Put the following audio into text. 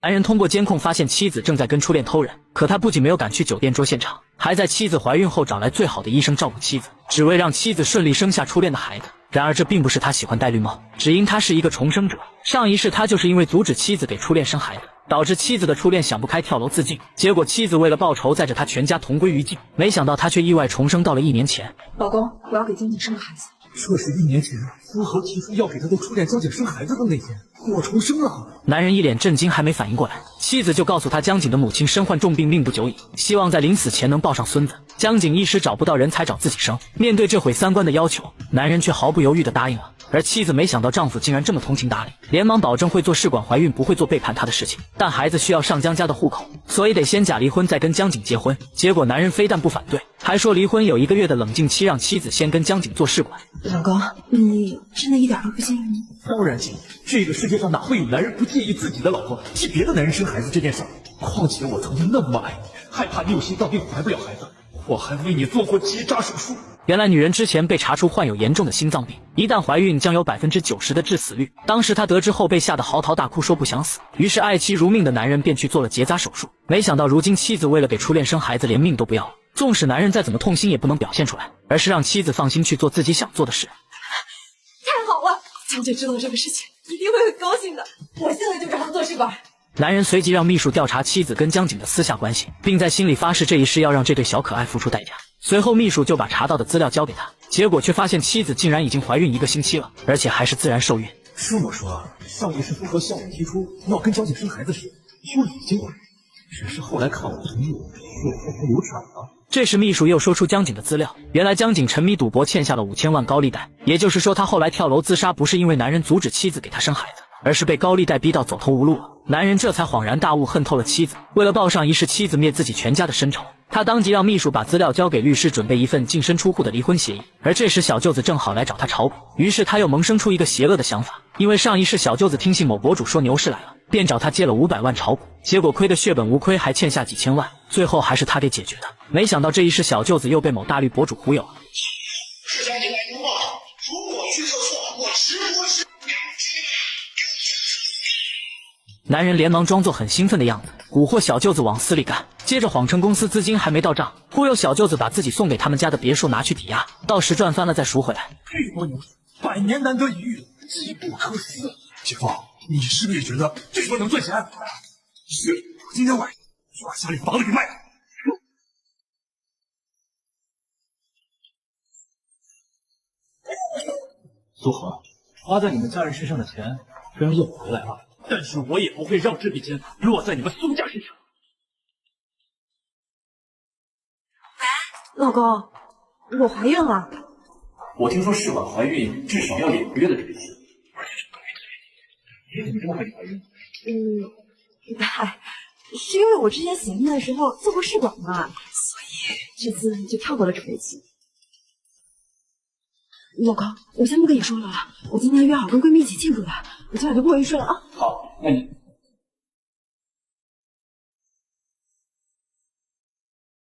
男人通过监控发现妻子正在跟初恋偷人，可他不仅没有赶去酒店捉现场，还在妻子怀孕后找来最好的医生照顾妻子，只为让妻子顺利生下初恋的孩子。然而这并不是他喜欢戴绿帽，只因他是一个重生者。上一世他就是因为阻止妻子给初恋生孩子，导致妻子的初恋想不开跳楼自尽，结果妻子为了报仇载着他全家同归于尽，没想到他却意外重生到了1年前。老公，我要给江景生个孩子。这是1年前苏荷提出要给他的初恋江景生孩子的那天，我重生了。男人一脸震惊，还没反应过来，妻子就告诉他江景的母亲身患重病，命不久矣，希望在临死前能抱上孙子。江景一时找不到人才找自己生，面对这毁三观的要求，男人却毫不犹豫地答应了。而妻子没想到丈夫竟然这么通情达理，连忙保证会做试管怀孕，不会做背叛她的事情，但孩子需要上江家的户口，所以得先假离婚再跟江景结婚。结果男人非但不反对，还说离婚有1个月的冷静期，让妻子先跟江景做试管。老公，你真的一点都不介意吗？当然介意，这个世界上哪会有男人不介意自己的老婆替别的男人生孩子这件事儿？况且我曾经那么爱你，害怕你有心脏病怀不了孩子，我还为你做过结扎手术。原来女人之前被查出患有严重的心脏病，一旦怀孕将有90%的致死率。当时她得知后被吓得嚎啕大哭，说不想死，于是爱妻如命的男人便去做了结扎手术。没想到如今妻子为了给初恋生孩子，连命都不要了。纵使男人再怎么痛心也不能表现出来，而是让妻子放心去做自己想做的事。太好了，江姐知道这个事情一定会很高兴的，我现在就找他做试管。男人随即让秘书调查妻子跟江景的私下关系，并在心里发誓这一世要让这对小可爱付出代价。随后秘书就把查到的资料交给他，结果却发现妻子竟然已经怀孕1个星期了，而且还是自然受孕。这么说，上一世苏荷向我提出要跟江景生孩子时，就已经怀孕，只是后来看我同意，就偷偷流产了。这时秘书又说出江景的资料，原来江景沉迷赌博欠下了5000万高利贷，也就是说他后来跳楼自杀不是因为男人阻止妻子给他生孩子，而是被高利贷逼到走投无路了。男人这才恍然大悟，恨透了妻子，为了报上一世妻子灭自己全家的深仇，他当即让秘书把资料交给律师，准备一份净身出户的离婚协议。而这时小舅子正好来找他炒股，于是他又萌生出一个邪恶的想法，因为上一世小舅子听信某博主说牛市来了，便找他借了500万炒股，结果亏得血本无亏，还欠下几千万，最后还是他给解决的。没想到这一世小舅子又被某大绿博主忽悠了。是江景来读报，如果预测错，我直播直。男人连忙装作很兴奋的样子，蛊惑小舅子往死里干，接着谎称公司资金还没到账，忽悠小舅子把自己送给他们家的别墅拿去抵押，到时赚翻了再赎回来。这波牛市100年难得一遇，机不可失。姐夫，你是不是也觉得这波能赚钱？是，我今天晚上就把家里房子给卖了。苏荷，花在你们家人身上的钱虽然又回来了，但是我也不会让这笔钱落在你们苏家身上。老公，我怀孕了。我听说试管怀孕至少要2个月的周期，而且是不孕自孕。你怎么这么快就怀孕？嗨，是因为我之前行孕的时候做过试管嘛，所以这次就跳过了准备期。老公，我先不跟你说了，我今天约好跟闺蜜一起庆祝的，我今晚就不回去睡了啊。好，那你